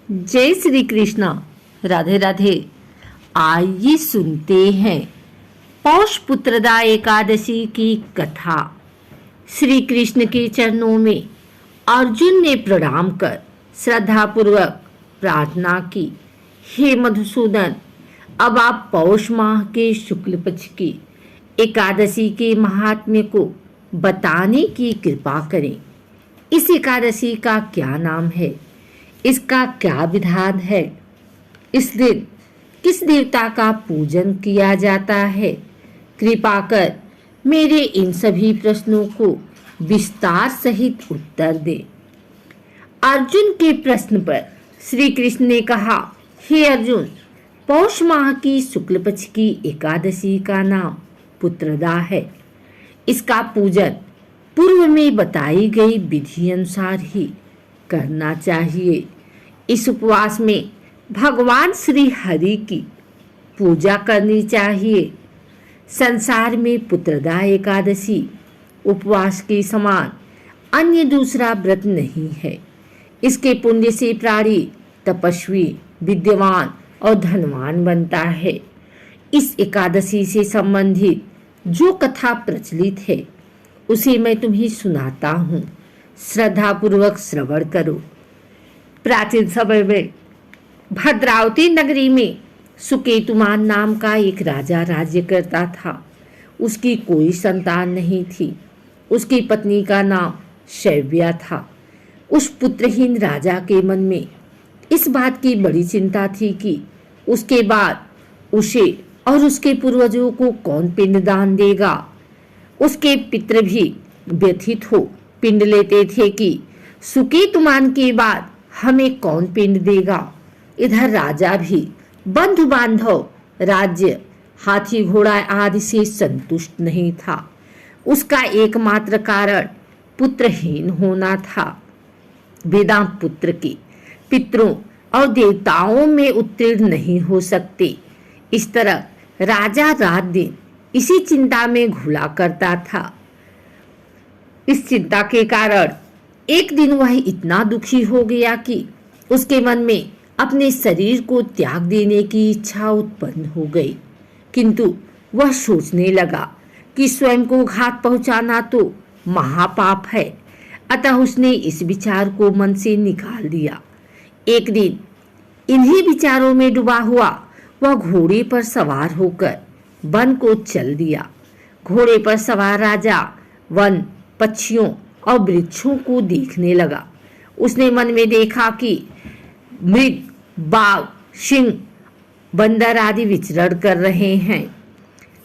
जय श्री कृष्ण। राधे राधे। आइए सुनते हैं पौष पुत्रदा एकादशी की कथा। श्री कृष्ण के चरणों में अर्जुन ने प्रणाम कर श्रद्धापूर्वक प्रार्थना की, हे मधुसूदन, अब आप पौष माह के शुक्ल पक्ष की एकादशी के महात्म्य को बताने की कृपा करें। इस एकादशी का क्या नाम है, इसका क्या विधान है, इस दिन किस देवता का पूजन किया जाता है। कृपा कर मेरे इन सभी प्रश्नों को विस्तार सहित उत्तर दे। अर्जुन के प्रश्न पर श्री कृष्ण ने कहा, हे अर्जुन, पौष माह की शुक्ल पक्ष की एकादशी का नाम पुत्रदा है। इसका पूजन पूर्व में बताई गई विधि अनुसार ही करना चाहिए। इस उपवास में भगवान श्री हरि की पूजा करनी चाहिए। संसार में पुत्रदा एकादशी उपवास के समान अन्य दूसरा व्रत नहीं है। इसके पुण्य से प्राणी तपस्वी, विद्वान और धनवान बनता है। इस एकादशी से संबंधित जो कथा प्रचलित है उसे मैं तुम्हें सुनाता हूँ, श्रद्धापूर्वक श्रवण करो। प्राचीन समय में भद्रावती नगरी में सुकेतुमान नाम का एक राजा राज्य करता था। उसकी कोई संतान नहीं थी। उसकी पत्नी का नाम शैव्या था। उस पुत्रहीन राजा के मन में इस बात की बड़ी चिंता थी कि उसके बाद उसे और उसके पूर्वजों को कौन पिंडदान देगा। उसके पितृ भी व्यथित हो पिंड लेते थे कि सुकेतुमान के बाद हमें कौन पिंड देगा। इधर राजा भी बंधु बांधव, राज्य, हाथी घोड़ा आदि से संतुष्ट नहीं था। उसका एकमात्र कारण पुत्रहीन होना था। वेदांत पुत्र के पितरों और देवताओं में उत्तीर्ण नहीं हो सकते। इस तरह राजा रात दिन इसी चिंता में घुला करता था। इस चिंता के कारण एक दिन वह इतना दुखी हो गया कि उसके मन में अपने शरीर को त्याग देने की इच्छा उत्पन्न हो गई। किंतु वह सोचने लगा कि स्वयं को घात पहुंचाना तो महापाप है। अतः उसने इस विचार को मन से निकाल दिया। एक दिन इन्हीं विचारों में डूबा हुआ वह घोड़े पर सवार होकर वन को चल दिया। घोड़े पर सवार राजा वन, पक्षियों और वृक्षों को देखने लगा। उसने मन में देखा कि मृग, बाघ, सिंह, बंदर आदि विचरण कर रहे हैं।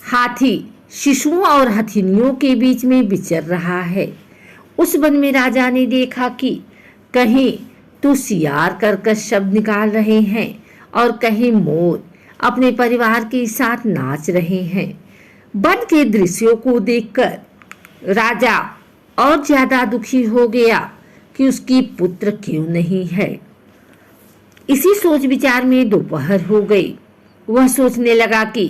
हाथी शिशुओं और हथिनियों के बीच में विचर रहा है। उस वन में राजा ने देखा कि कहीं तो सियार कर्कश शब्द निकाल रहे हैं और कहीं मोर अपने परिवार के साथ नाच रहे हैं। वन के दृश्यों को देखकर राजा और ज्यादा दुखी हो गया कि उसकी पुत्र क्यों नहीं है। इसी सोच विचार में दोपहर हो गई। वह सोचने लगा कि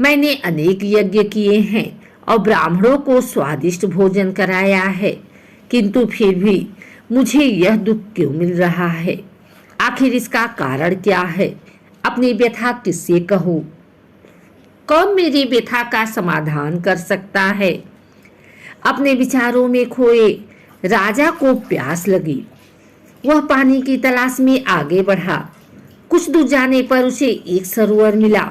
मैंने अनेक यज्ञ किए हैं और ब्राह्मणों को स्वादिष्ट भोजन कराया है, किंतु फिर भी मुझे यह दुख क्यों मिल रहा है। आखिर इसका कारण क्या है। अपनी व्यथा किससे कहूँ। कौन मेरी व्यथा का समाधान कर सकता है। अपने विचारों में खोए राजा को प्यास लगी। वह पानी की तलाश में आगे बढ़ा। कुछ दूर जाने पर उसे एक सरोवर मिला।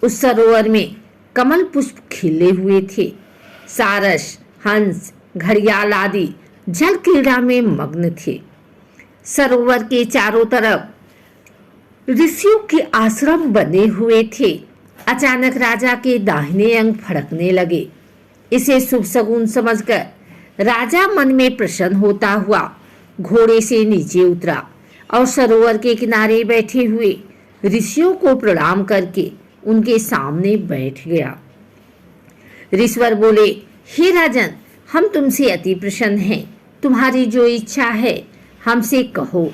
उस सरोवर में कमल पुष्प खिले हुए थे। सारस, हंस, घड़ियाल आदि जल क्रीड़ा में मग्न थे। सरोवर के चारों तरफ ऋषियों के आश्रम बने हुए थे। अचानक राजा के दाहिने अंग फड़कने लगे। इसे शुभ शगुन समझकर राजा मन में प्रसन्न होता हुआ घोड़े से नीचे उतरा और सरोवर के किनारे बैठे हुए ऋषियों को प्रणाम करके उनके सामने बैठ गया। ऋषिवर बोले, हे राजन, हम तुमसे अति प्रसन्न हैं। तुम्हारी जो इच्छा है हमसे कहो।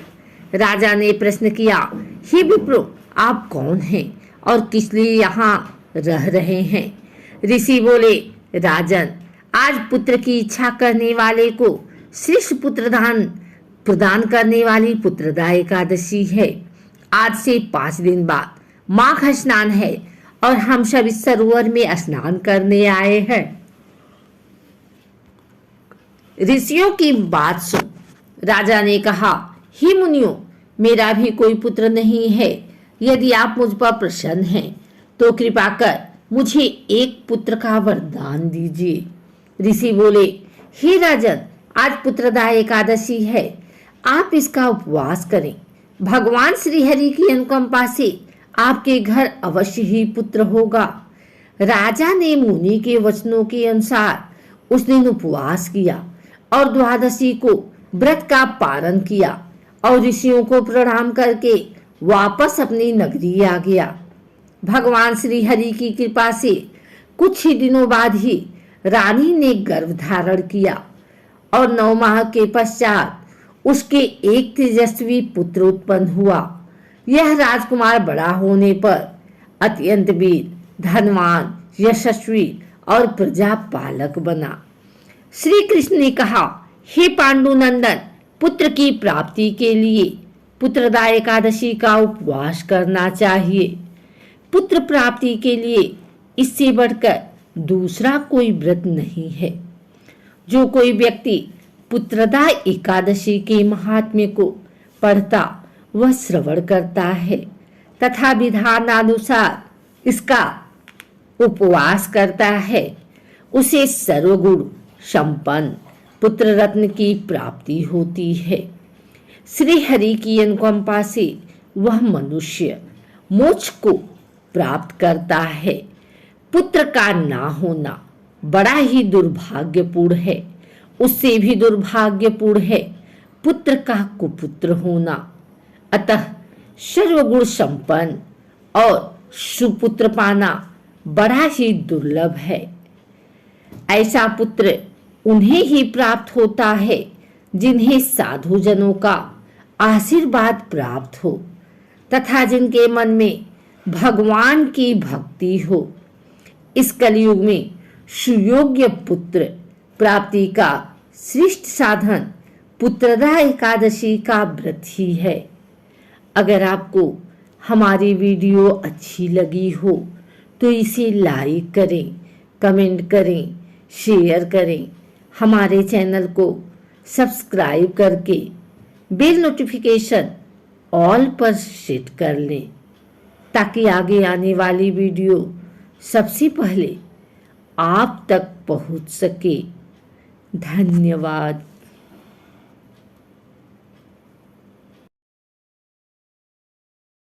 राजा ने प्रश्न किया, हे विप्रो, आप कौन हैं और किस लिए यहाँ रह रहे हैं। ऋषि बोले, राजन, आज पुत्र की इच्छा करने वाले को श्रेष्ठ पुत्रदान प्रदान करने वाली पुत्रदा एकादशी है। आज से 5 दिन बाद माघ स्नान है और हम सब इस सरोवर में स्नान करने आए हैं। ऋषियों की बात सुन राजा ने कहा, हे मुनियों, मेरा भी कोई पुत्र नहीं है। यदि आप मुझ पर प्रसन्न हैं तो कृपा कर मुझे एक पुत्र का वरदान दीजिए। ऋषि बोले, हे राजन, आज पुत्रदा एकादशी है, आप इसका उपवास करें। भगवान श्रीहरि की अनुकंपा से आपके घर अवश्य ही पुत्र होगा। राजा ने मुनि के वचनों के अनुसार उस दिन उपवास किया और द्वादशी को व्रत का पारण किया और ऋषियों को प्रणाम करके वापस अपनी नगरी आ गया। भगवान श्री हरि की कृपा से कुछ ही दिनों बाद ही रानी ने गर्भ धारण किया और 9 माह के पश्चात उसके एक तेजस्वी पुत्र उत्पन्न हुआ। यह राजकुमार बड़ा होने पर अत्यंत वीर, धनवान, यशस्वी और प्रजा पालक बना। श्री कृष्ण ने कहा, हे पांडुनंदन, पुत्र की प्राप्ति के लिए पुत्रदा एकादशी का उपवास करना चाहिए। पुत्र प्राप्ति के लिए इससे बढ़कर दूसरा कोई व्रत नहीं है। जो कोई व्यक्ति पुत्रदा एकादशी के महात्म्य को पढ़ता वह श्रवण करता है तथा विधानानुसार इसका उपवास करता है, उसे सर्वगुण संपन्न पुत्र रत्न की प्राप्ति होती है। श्री हरि की अनुकंपा से वह मनुष्य मोक्ष को प्राप्त करता है। पुत्र का ना होना बड़ा ही दुर्भाग्यपूर्ण है। उससे भी दुर्भाग्यपूर्ण है पुत्र का कुपुत्र होना। अतः सर्वगुण संपन्न और सुपुत्र पाना बड़ा ही दुर्लभ है। ऐसा पुत्र उन्हें ही प्राप्त होता है जिन्हें साधुजनों का आशीर्वाद प्राप्त हो तथा जिनके मन में भगवान की भक्ति हो। इस कलयुग में सुयोग्य पुत्र प्राप्ति का श्रेष्ठ साधन पुत्रदा एकादशी का व्रत ही है। अगर आपको हमारी वीडियो अच्छी लगी हो तो इसे लाइक करें, कमेंट करें, शेयर करें। हमारे चैनल को सब्सक्राइब करके बेल नोटिफिकेशन ऑल पर सेट कर लें ताकि आगे आने वाली वीडियो सबसे पहले आप तक पहुंच सके। धन्यवाद।